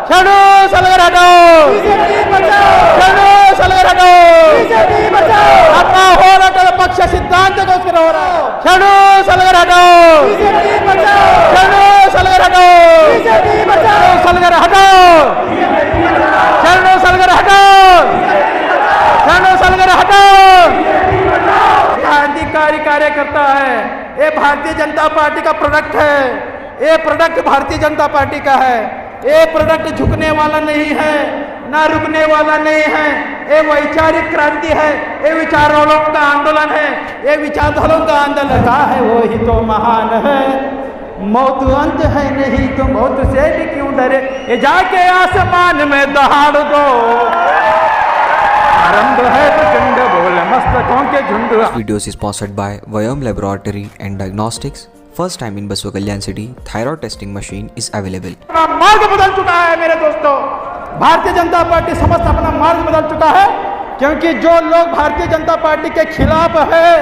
ಶರಣು ಸಲಗರ ಹಟಾವ್, ಶರಣು ಸಲಗರ ಹಟಾವ್, ನಮ್ಮ ಹೋರಾಟದ ಪಕ್ಷ ಸಿದ್ಧಾಂತಕ್ಕೋಸ್ಕರ ಹೋರಾಟ. ಶರಣು ಸಲಗರ ಹಟಾವ್, ಶರಣು ಸಲಗರ ಹಟಾವ್, ಶರಣು ಸಲಗರ ಹಟಾವ್, ಶರಣು ಸಲಗರ हटाओ, शरणु सलगर हटाओ। क्रांतिकारी कार्यकर्ता है, ये भारतीय जनता पार्टी का प्रोडक्ट है, ये प्रोडक्ट भारतीय जनता पार्टी का है, ये प्रोडक्ट झुकने वाला नहीं है, ना रुकने वाला नहीं है, ये वैचारिक क्रांति है, ये विचारों का आंदोलन है, ये विचारधाराओं का आंदोलन का है, वो ही तो महान है। मौत अंत है नहीं तो मौत से भी क्यों डरे, ये जाके आसमान में दहाड़ दो, आरंभ है तो झुंड बोले मस्तकों के झुंड। Videos is sponsored by Vyom Laboratory and Diagnostics. First time in Baswa Kalyan City, thyroid testing machine is available. मार्ग बदल चुका है मेरे दोस्तों, भारतीय जनता पार्टी समस्त अपना मार्ग बदल चुका है, क्योंकि जो लोग भारतीय जनता पार्टी के खिलाफ है,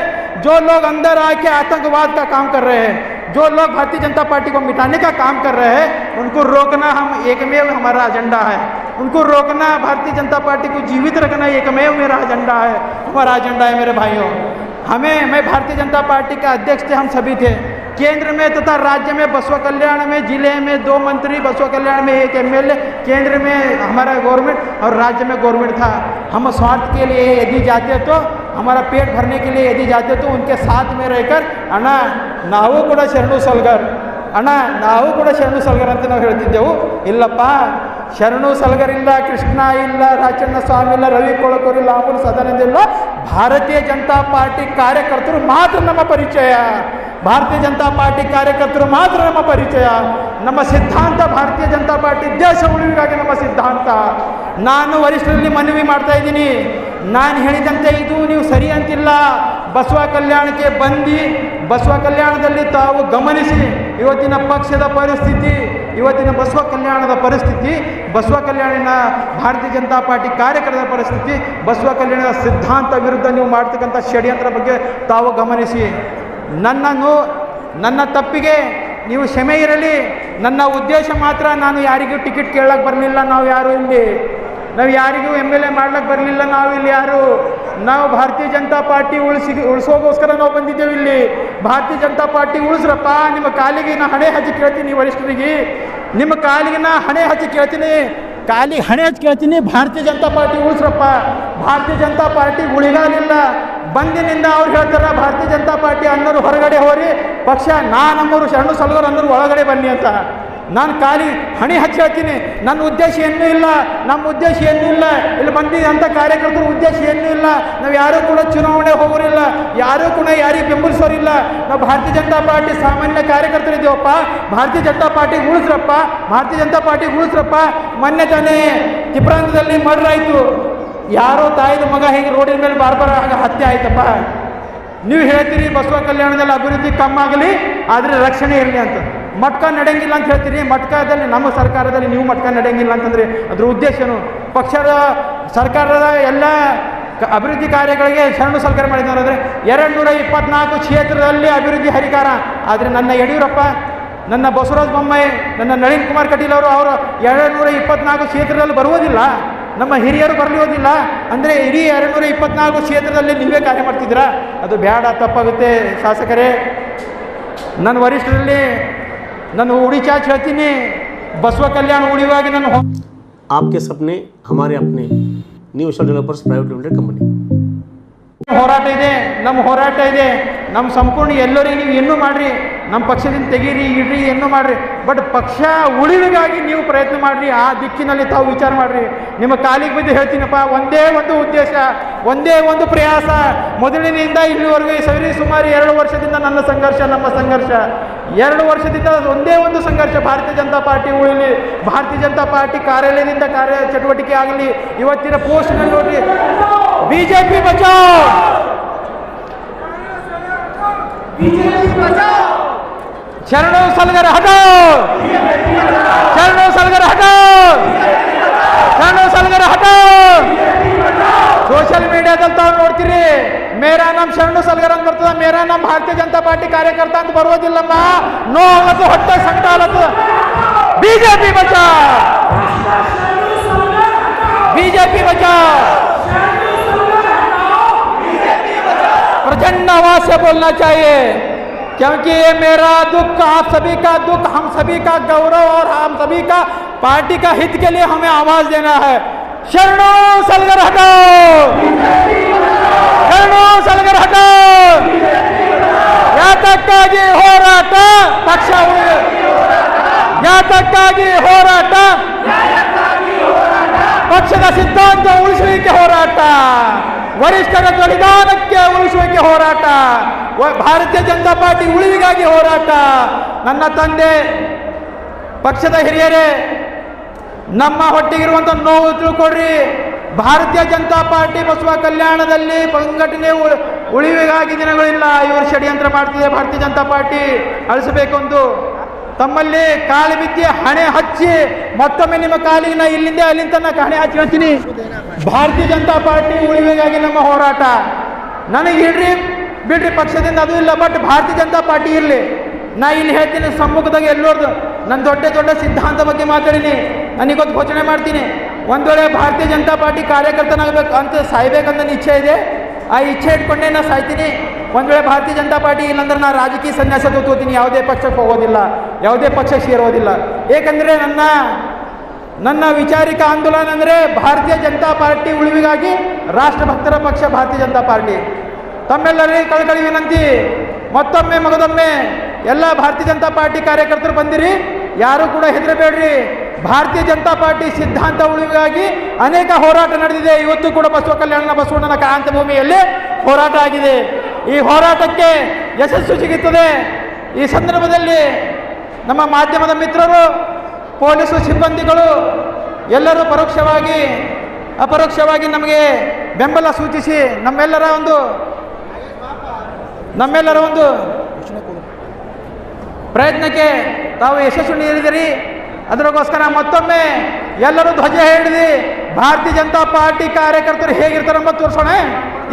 जो लोग अंदर आके आतंकवाद का काम कर रहे हैं, जो लोग भारतीय जनता पार्टी को मिटाने का काम कर रहे हैं, उनको रोकना हम एकमेव हमारा एजेंडा है, उनको रोकना, भारतीय जनता पार्टी को जीवित रखना एकमेव मेरा एजेंडा है, हमारा एजेंडा है मेरे भाइयों। मैं भारतीय जनता पार्टी का अध्यक्ष थे, हम सभी थे, केंद्र में तथा राज्य में बसवा कल्याण में, जिले में 2 मंत्री, बसवा कल्याण में 1 MLA, केंद्र में हमारा गवर्नमेंट और राज्य में गवर्नमेंट था। हम स्वार्थ के लिए यदि जाते तो, हमारा पेट भरने के लिए यदि जाते तो उनके साथ में रहकर अಣ್ಣ ನಾವು ಕೂಡ ಶರಣು ಸಲ್ಗರ್, ಅಣ್ಣ ನಾವು ಕೂಡ ಶರಣು ಸಲ್ಗರ್ ಅಂತ ನಾವು ಹೇಳ್ತಿದ್ದೆವು. ಇಲ್ಲಪ್ಪ, ಶರಣು ಸಲ್ಗರ್ ಇಲ್ಲ, ಕೃಷ್ಣ ಇಲ್ಲ, ರಾಚಣ್ಣ ಸ್ವಾಮಿ ಇಲ್ಲ, ರವಿ ಕೊಳಕೂರು ಇಲ್ಲ, ಅಮೂಲ್ ಸದಾನಂದ ಇಲ್ಲ, ಭಾರತೀಯ ಜನತಾ ಪಾರ್ಟಿ ಕಾರ್ಯಕರ್ತರು ಮಾತ್ರ ನಮ್ಮ ಪರಿಚಯ, ಭಾರತೀಯ ಜನತಾ ಪಾರ್ಟಿ ಕಾರ್ಯಕರ್ತರು ಮಾತ್ರ ನಮ್ಮ ಪರಿಚಯ, ನಮ್ಮ ಸಿದ್ಧಾಂತ ಭಾರತೀಯ ಜನತಾ ಪಾರ್ಟಿ ದೇಶ ಉಳಿವಿಗಾಗಿ ನಮ್ಮ ಸಿದ್ಧಾಂತ. ನಾನು ವರಿಷ್ಠರಲ್ಲಿ ಮನವಿ ಮಾಡ್ತಾ ಇದ್ದೀನಿ, ನಾನು ಹೇಳಿದಂತೆ ಇದು ನೀವು ಸರಿ ಅಂತಿಲ್ಲ, ಬಸವ ಕಲ್ಯಾಣಕ್ಕೆ ಬಂದು ಬಸವ ಕಲ್ಯಾಣದಲ್ಲಿ ತಾವು ಗಮನಿಸಿ ಇವತ್ತಿನ ಪಕ್ಷದ ಪರಿಸ್ಥಿತಿ, ಇವತ್ತಿನ ಬಸವ ಕಲ್ಯಾಣದ ಪರಿಸ್ಥಿತಿ, ಬಸವ ಕಲ್ಯಾಣಿನ ಭಾರತೀಯ ಜನತಾ ಪಾರ್ಟಿ ಕಾರ್ಯಕರ್ತರ ಪರಿಸ್ಥಿತಿ, ಬಸವ ಕಲ್ಯಾಣದ ಸಿದ್ಧಾಂತ ವಿರುದ್ಧ ನೀವು ಮಾಡ್ತಕ್ಕಂಥ ಷಡ್ಯಂತ್ರ ಬಗ್ಗೆ ತಾವು ಗಮನಿಸಿ. ನನ್ನ ತಪ್ಪಿಗೆ ನೀವು ಕ್ಷಮೆ ಇರಲಿ. ನನ್ನ ಉದ್ದೇಶ ಮಾತ್ರ, ನಾನು ಯಾರಿಗೂ ಟಿಕೆಟ್ ಕೇಳಕ್ಕೆ ಬರಲಿಲ್ಲ, ನಾವು ಯಾರಿಗೂ MLA ಮಾಡ್ಲಿಕ್ಕೆ ಬರಲಿಲ್ಲ, ನಾವಿಲ್ಲಿ ಯಾರು, ನಾವು ಭಾರತೀಯ ಜನತಾ ಪಾರ್ಟಿ ಉಳಿಸೋಗೋಸ್ಕರ ನಾವು ಬಂದಿದ್ದೇವೆ ಇಲ್ಲಿ. ಭಾರತೀಯ ಜನತಾ ಪಾರ್ಟಿ ಉಳಿಸ್ರಪ್ಪ, ನಿಮ್ಮ ಕಾಲಿಗೆ ನಾ ಹಣೆ ಹಚ್ಚಿ ಕೇಳ್ತೀನಿ, ವರಿಷ್ಠರಿಗೆ ನಿಮ್ಮ ಕಾಲಿಗೆ ನಾ ಹಣೆ ಹಚ್ಚಿ ಕೇಳ್ತೀನಿ, ಭಾರತೀಯ ಜನತಾ ಪಾರ್ಟಿ ಉಳಿಸ್ರಪ್ಪ. ಭಾರತೀಯ ಜನತಾ ಪಾರ್ಟಿ ಉಳಿಗಾಲಿಲ್ಲ, ಬಂದಿನಿಂದ ಅವ್ರು ಹೇಳ್ತಾರೆ ಭಾರತೀಯ ಜನತಾ ಪಾರ್ಟಿ ಅನ್ನೋರು ಹೊರಗಡೆ ಹೋರಿ, ಪಕ್ಷ ನಮ್ಮವರು ಶರಣು ಸಲಗರ್ ಅನ್ನೋರು ಒಳಗಡೆ ಬನ್ನಿ ಅಂತ. ನಾನು ಕಾಲಿ ಹಣೆ ಹಚ್ಚಿ ಹೇಳ್ತೀನಿ, ನನ್ನ ಉದ್ದೇಶ ಏನೂ ಇಲ್ಲ, ನಮ್ಮ ಉದ್ದೇಶ ಏನೂ ಇಲ್ಲ, ಇಲ್ಲಿ ಬಂದಿದ್ದಂಥ ಕಾರ್ಯಕರ್ತರ ಉದ್ದೇಶ ಏನೂ ಇಲ್ಲ, ನಾವು ಯಾರೂ ಕೂಡ ಚುನಾವಣೆ ಹೋಗೋರಿಲ್ಲ, ಯಾರೂ ಕೂಡ ಯಾರಿಗೆ ಬೆಂಬಲಿಸೋರಿಲ್ಲ, ನಾವು ಭಾರತೀಯ ಜನತಾ ಪಾರ್ಟಿ ಸಾಮಾನ್ಯ ಕಾರ್ಯಕರ್ತರಿದ್ದೇವಪ್ಪ. ಭಾರತೀಯ ಜನತಾ ಪಾರ್ಟಿ ಉಳಿಸ್ರಪ್ಪ, ಭಾರತೀಯ ಜನತಾ ಪಾರ್ಟಿ ಉಳಿಸ್ರಪ್ಪ. ಮೊನ್ನೆ ತಾನೇ ತಿಪ್ರಾಂತದಲ್ಲಿ ಮರ್ಡರ್ ಆಯಿತು, ಯಾರೋ ತಾಯಿದ ಮಗ ಹೀಗೆ ರೋಡಿನ ಮೇಲೆ ಬಾರ್ಬಾರ ಹತ್ಯೆ ಆಯ್ತಪ್ಪ. ನೀವು ಹೇಳ್ತೀರಿ ಬಸವ ಕಲ್ಯಾಣದಲ್ಲಿ ಅಭಿವೃದ್ಧಿ ಕಮ್ಮಾಗಲಿ, ಆದರೆ ರಕ್ಷಣೆ ಇರಲಿ ಅಂತ. ಮಟ್ಕ ನಡೆಯಂಗಿಲ್ಲ ಅಂತ ಹೇಳ್ತೀರಿ, ಮಟ್ಕದಲ್ಲಿ ನಮ್ಮ ಸರ್ಕಾರದಲ್ಲಿ ನೀವು ಮಟ್ಕ ನಡೆಯಂಗಿಲ್ಲ ಅಂತಂದರೆ ಅದ್ರ ಉದ್ದೇಶನು, ಪಕ್ಷದ ಸರ್ಕಾರದ ಎಲ್ಲ ಅಭಿವೃದ್ಧಿ ಕಾರ್ಯಗಳಿಗೆ ಶರಣು ಸಲ್ಗರ್ ಮಾಡಿದ್ದಾರೆ ಅಂದರೆ 224 ಕ್ಷೇತ್ರದಲ್ಲಿ ಅಭಿವೃದ್ಧಿ ಹರಿಕಾರ. ಆದರೆ ನನ್ನ ಯಡಿಯೂರಪ್ಪ, ನನ್ನ ಬಸವರಾಜ ಬೊಮ್ಮಾಯಿ, ನನ್ನ ನಳಿನ್ ಕುಮಾರ್ ಕಟೀಲ್ ಅವರು 224 ಕ್ಷೇತ್ರದಲ್ಲಿ ಬರುವುದಿಲ್ಲ, ನಮ್ಮ ಹಿರಿಯರು ಬರಲಿರೋದಿಲ್ಲ ಅಂದರೆ ಇಡೀ 224 ಕ್ಷೇತ್ರದಲ್ಲಿ ನೀವೇ ಕಾರ್ಯ ಮಾಡ್ತಿದ್ದೀರಾ, ಅದು ಬೇಡ, ತಪ್ಪಾಗುತ್ತೆ ಶಾಸಕರೇ. ನನ್ನ ವರಿಷ್ಠರಲ್ಲಿ ನಾನು ಉಡಿ ಚಾಚ್ ಹೇಳ್ತೀನಿ, ಬಸವ ಕಲ್ಯಾಣ ಉಳಿವಾಗಿ ನಾನು आपके सपने हमारे अपने new Asia developers private limited company ಹೋರಾಟ ಇದೆ, ನಮ್ಮ ಹೋರಾಟ ಇದೆ, ನಮ್ಮ ಸಂಪೂರ್ಣ ಎಲ್ಲರಿಗೆ ನೀವು ಇನ್ನೂ ಮಾಡಿರಿ, ನಮ್ಮ ಪಕ್ಷದಿಂದ ತೆಗೀರಿ, ಇಡ್ರಿ, ಇನ್ನೂ ಮಾಡಿರಿ, ಬಟ್ ಪಕ್ಷ ಉಳಿವಿಗಾಗಿ ನೀವು ಪ್ರಯತ್ನ ಮಾಡಿರಿ, ಆ ದಿಕ್ಕಿನಲ್ಲಿ ತಾವು ವಿಚಾರ ಮಾಡಿರಿ. ನಿಮ್ಮ ಕಾಲಿಗೆ ಬಿದ್ದು ಹೇಳ್ತೀನಪ್ಪ, ಒಂದೇ ಒಂದು ಉದ್ದೇಶ, ಒಂದೇ ಒಂದು ಪ್ರಯಾಸ, ಮೊದಲಿನಿಂದ ಇಲ್ಲಿವರೆಗೂ ಸುಮಾರು 2 ವರ್ಷದಿಂದ ನನ್ನ ಸಂಘರ್ಷ, ನಮ್ಮ ಸಂಘರ್ಷ 2 ವರ್ಷದಿಂದ ಒಂದೇ ಒಂದು ಸಂಘರ್ಷ, ಭಾರತೀಯ ಜನತಾ ಪಾರ್ಟಿ ಉಳಿಲಿ, ಭಾರತೀಯ ಜನತಾ ಪಾರ್ಟಿ ಕಾರ್ಯಾಲಯದಿಂದ ಕಾರ್ಯ ಚಟುವಟಿಕೆ ಆಗಲಿ. ಇವತ್ತಿನ ಪೋಸ್ಟ್ನಲ್ಲಿ ನೋಡ್ರಿ, ಬಿಜೆಪಿ ಬಚಾವ್, ಶರಣು ಸಲ್ಗರ್ ಹಟಾವ್, ಶರಣು ಸಲ್ಗರ್ ಹಟಾವ್, ಶರಣು ಸಲ್ಗರ್ ಹಟಾವ್. ಸೋಷಿಯಲ್ ಮೀಡಿಯಾದಲ್ಲಿ ತಾವು ನೋಡ್ತೀರಿ, ಮೇರಾ ನಾಮ್ ಶರಣು ಸಲ್ಗರ್ ಅಂತ ಬರ್ತದ, ಮೇರಾ ನಾಮ್ ಭಾರತೀಯ ಜನತಾ ಪಾರ್ಟಿ ಕಾರ್ಯಕರ್ತ ಅಂತ ಬರೋದಿಲ್ಲಮ್ಮ. ನೋ ಹೊಟ್ಟೆ ಸಂಕಟ ಬಿಜೆಪಿ ಬಚಾವ್. बीजेपी बचाओ। प्रचंड आवाज से बोलना चाहिए, क्योंकि ये मेरा दुख, आप सभी का दुख, हम सभी का गौरव और हम सभी का पार्टी का हित के लिए हमें आवाज देना है। शरणो सलगर हटाओ, शरणो सलगर हटाओ, ಯಾತಕ್ಕಾಗಿ ಹೋರಾಟ ಪಕ್ಷ ಯಾತಕ್ಕಾಗಿ ಹೋರಾಟ ಪಕ್ಷದ ಸಿದ್ಧಾಂತ ಉಳಿಸುವಿಕೆ ಹೋರಾಟ, ವರಿಷ್ಠರ ಬಲಿದಾನಕ್ಕೆ ಉಳಿಸುವಿಕೆ ಹೋರಾಟ, ಭಾರತೀಯ ಜನತಾ ಪಾರ್ಟಿ ಉಳಿವಿಗಾಗಿ ಹೋರಾಟ. ನನ್ನ ತಂದೆ ಪಕ್ಷದ ಹಿರಿಯರೇ, ನಮ್ಮ ಹೊಟ್ಟೆಗಿರುವಂಥ ನೋವು ತಿಳ್ಕೊಡ್ರಿ. ಭಾರತೀಯ ಜನತಾ ಪಾರ್ಟಿ ಬಸವ ಕಲ್ಯಾಣದಲ್ಲಿ ಸಂಘಟನೆ ಉಳಿವಿಗಾಗಿ ದಿನಗಳಿಲ್ಲ. ಇವರು ಷಡ್ಯಂತ್ರ ಮಾಡ್ತಿದೆ, ಭಾರತೀಯ ಜನತಾ ಪಾರ್ಟಿ ಅಳಿಸಬೇಕೆಂದು. ತಮ್ಮಲ್ಲಿ ಕಾಲು ಬಿದ್ದಿ ಹಣೆ ಹಚ್ಚಿ ಮತ್ತೊಮ್ಮೆ ನಿಮ್ಮ ಕಾಲಿನ ಇಲ್ಲಿಂದ ಅಲ್ಲಿಂದ ತನಕ ಹಣೆ ಹಚ್ಚಿ ಹೇಳ್ತೀನಿ, ಭಾರತೀಯ ಜನತಾ ಪಾರ್ಟಿ ಉಳಿವಿಗಾಗಿ ನಮ್ಮ ಹೋರಾಟ. ನನಗೆ ಇಡ್ರಿ ಬಿಡ್ರಿ ಪಕ್ಷದಿಂದ ಅದು ಇಲ್ಲ, ಬಟ್ ಭಾರತೀಯ ಜನತಾ ಪಾರ್ಟಿ ಇರಲಿ. ನಾ ಇಲ್ಲಿ ಹೇಳ್ತೀನಿ ಸಮ್ಮುಖದಾಗ ಎಲ್ಲೋರ್ದು ನನ್ನ ದೊಡ್ಡ ಸಿದ್ಧಾಂತ ಬಗ್ಗೆ ಮಾತಾಡೀನಿ. ನನಗೊತ್ತು ಘೋಷಣೆ ಮಾಡ್ತೀನಿ, ಒಂದು ವೇಳೆ ಭಾರತೀಯ ಜನತಾ ಪಾರ್ಟಿ ಕಾರ್ಯಕರ್ತನಾಗಬೇಕು ಅಂತ ಸಾಯ್ಬೇಕಂತ ನನ್ನ ಇಚ್ಛೆ ಇದೆ. ಆ ಇಚ್ಛೆ ಇಟ್ಕೊಂಡೇ ನಾನು ಸಾಯ್ತೀನಿ. ಒಂದು ವೇಳೆ ಭಾರತೀಯ ಜನತಾ ಪಾರ್ಟಿ ಇಲ್ಲಾಂದ್ರೆ ನಾನು ರಾಜಕೀಯ ಸನ್ಯಾಸ ತಗೋತೀನಿ, ಯಾವುದೇ ಪಕ್ಷಕ್ಕೆ ಹೋಗೋದಿಲ್ಲ, ಯಾವುದೇ ಪಕ್ಷಕ್ಕೆ ಸೇರೋದಿಲ್ಲ. ಏಕೆಂದರೆ ನನ್ನ ವಿಚಾರಿಕ ಆಂದೋಲನ ಅಂದರೆ ಭಾರತೀಯ ಜನತಾ ಪಾರ್ಟಿ ಉಳಿವಿಗಾಗಿ ರಾಷ್ಟ್ರಭಕ್ತರ ಪಕ್ಷ ಭಾರತೀಯ ಜನತಾ ಪಾರ್ಟಿ. ತಮ್ಮೆಲ್ಲರಿಗೆ ಕಳಕಳಿ ವಿನಂತಿ, ಮತ್ತೊಮ್ಮೆ ಮಗದೊಮ್ಮೆ ಎಲ್ಲ ಭಾರತೀಯ ಜನತಾ ಪಾರ್ಟಿ ಕಾರ್ಯಕರ್ತರು ಬಂದಿರಿ, ಯಾರು ಕೂಡ ಹೆದರಬೇಡ್ರಿ. ಭಾರತೀಯ ಜನತಾ ಪಾರ್ಟಿ ಸಿದ್ಧಾಂತ ಉಳಿವಿಗಾಗಿ ಅನೇಕ ಹೋರಾಟ ನಡೆದಿದೆ. ಇವತ್ತು ಕೂಡ ಬಸವ ಕಲ್ಯಾಣ ಬಸವಣ್ಣನ ಕ್ರಾಂತಿ ಭೂಮಿಯಲ್ಲಿ ಹೋರಾಟ ಆಗಿದೆ. ಈ ಹೋರಾಟಕ್ಕೆ ಯಶಸ್ಸು ಸಿಗುತ್ತದೆ. ಈ ಸಂದರ್ಭದಲ್ಲಿ ನಮ್ಮ ಮಾಧ್ಯಮದ ಮಿತ್ರರು, ಪೊಲೀಸು ಸಿಬ್ಬಂದಿಗಳು ಎಲ್ಲರೂ ಪರೋಕ್ಷವಾಗಿ ಅಪರೋಕ್ಷವಾಗಿ ನಮಗೆ ಬೆಂಬಲ ಸೂಚಿಸಿ ನಮ್ಮೆಲ್ಲರ ಒಂದು ಪ್ರಯತ್ನಕ್ಕೆ ತಾವು ಯಶಸ್ಸು ನೀಡಿದಿರಿ. ಅದಕ್ಕೋಸ್ಕರ ಮತ್ತೊಮ್ಮೆ ಎಲ್ಲರೂ ಧ್ವಜ ಹಿಡಿದು ಭಾರತೀಯ ಜನತಾ ಪಾರ್ಟಿ ಕಾರ್ಯಕರ್ತರು ಹೇಗಿರ್ತಾರೆ ಅಂತ ತೋರಿಸೋಣ.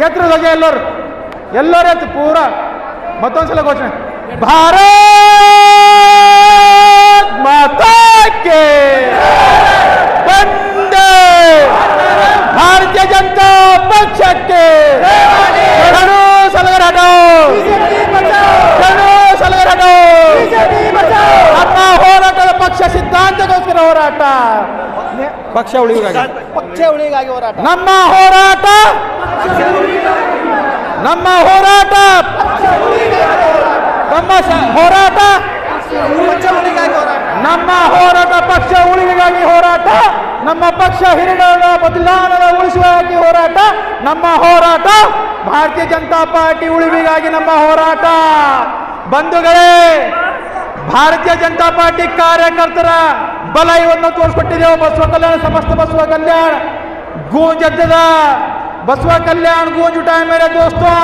ಎತ್ತರ ಧ್ವಜ ಎಲ್ಲರೂ ಎತ್ತು ಪೂರ ಮತ್ತೊಂದ್ಸಲ ಘೋಷಣೆ, ಭಾರತ್ ಮಾತಾ ಕೇ ವಂದೇ ಭಾರತೀಯ ಜನತಾ ಪಕ್ಷಕ್ಕೆ ಶರಣು ಸಲಗರ ಹಟಾओ, ಶರಣು ಸಲಗರ ಹಟಾओ. ನಮ್ಮ ಹೋರಾಟದ ಪಕ್ಷ ಸಿದ್ಧಾಂತಕ್ಕೋಸ್ಕರ ಹೋರಾಟ, ಪಕ್ಷ ಉಳಿವಿಗಾಗಿ ಹೋರಾಟ. ನಮ್ಮ ಹೋರಾಟ ನಮ್ಮ ಹೋರಾಟ ಪಕ್ಷ ಉಳಿವಿಗಾಗಿ ಹೋರಾಟ. ನಮ್ಮ ಪಕ್ಷ ಹಿರಿಯರ ಬದಲಾವಣೆ ಉಳಿಸುವಾಗಿ ಹೋರಾಟ. ನಮ್ಮ ಹೋರಾಟ ಭಾರತೀಯ ಜನತಾ ಪಾರ್ಟಿ ಉಳಿವಿಗಾಗಿ ನಮ್ಮ ಹೋರಾಟ. ಬಂಧುಗಳೇ, ಭಾರತೀಯ ಜನತಾ ಪಾರ್ಟಿ ಕಾರ್ಯಕರ್ತರ ಬಲ ಇವನ್ನು ತೋರಿಸ್ಕೊಟ್ಟಿದ್ದೇವೆ. बसवा कल्याण समस्त बसवा कल्याण गूंज जद्दा, बसवा कल्याण गूंज उठाए मेरे दोस्तों।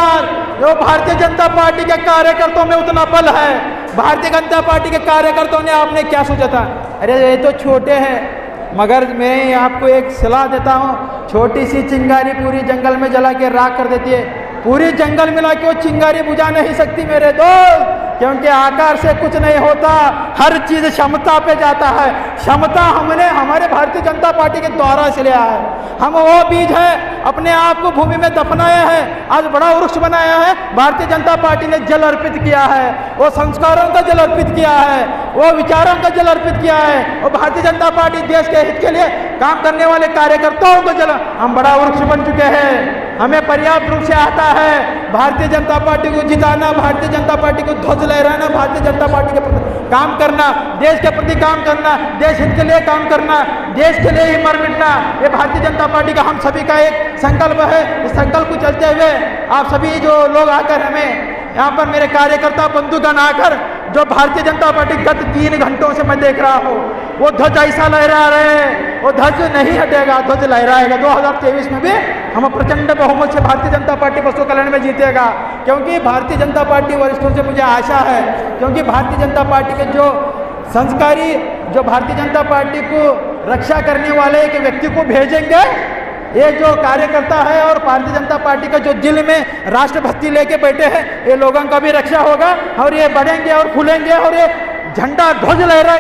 जो भारतीय जनता पार्टी के कार्यकर्ताओं में उतना बल है, भारतीय जनता पार्टी के कार्यकर्ताओं ने आपने क्या सोचा था? अरे ये तो छोटे हैं, मगर मैं आपको एक सलाह देता हूँ, छोटी सी चिंगारी पूरी जंगल में जला के राख कर देती है। पूरी जंगल मिला के वो चिंगारी बुझा नहीं सकती मेरे दोस्त, क्योंकि आकार से कुछ नहीं होता, हर चीज़ क्षमता पे जाता है। क्षमता हमने हमारे भारतीय जनता पार्टी के द्वारा से लिया है। हम वो बीज है, अपने आप को भूमि में दफनाया है, आज बड़ा वृक्ष बनाया है। भारतीय जनता पार्टी ने जल अर्पित किया है, वो संस्कारों का जल अर्पित किया है, वो विचारों का जल अर्पित किया है। और भारतीय जनता पार्टी देश के हित के लिए काम करने वाले कार्यकर्ताओं को जल, हम बड़ा वृक्ष बन चुके हैं। हमें पर्याप्त रूप से आता है भारतीय जनता पार्टी को जिताना, भारतीय जनता पार्टी को ध्वज लहराना, भारतीय जनता पार्टी के प्रति काम करना, देश के प्रति काम करना, देश हित के लिए काम करना, देश के लिए ही मर मिटना, ये भारतीय जनता पार्टी का हम सभी का एक संकल्प है। इस संकल्प को चलते हुए आप सभी जो लोग आकर हमें यहाँ पर मेरे कार्यकर्ता बंधुगण आकर जो भारतीय जनता पार्टी गत 3 घंटों से मैं देख रहा हूँ, वो ध्वज ऐसा लहरा रहे हैं, वो ध्वज नहीं हटेगा, ध्वज लहराएगा। 2023 में भी हम प्रचंड बहुमत से भारतीय जनता पार्टी बसवा कल्याण में जीतेगा, क्योंकि भारतीय जनता पार्टी वरिष्ठों से मुझे आशा है, क्योंकि भारतीय जनता पार्टी के जो संस्कारी, जो भारतीय जनता पार्टी को रक्षा करने वाले एक व्यक्ति को भेजेंगे, ये जो कार्यकर्ता है और भारतीय जनता पार्टी का जो दिल में राष्ट्रभक्ति लेके बैठे हैं, ये लोगों का भी रक्षा होगा और ये बढ़ेंगे और फूलेंगे और ये झंडा ध्वज लहराएगा।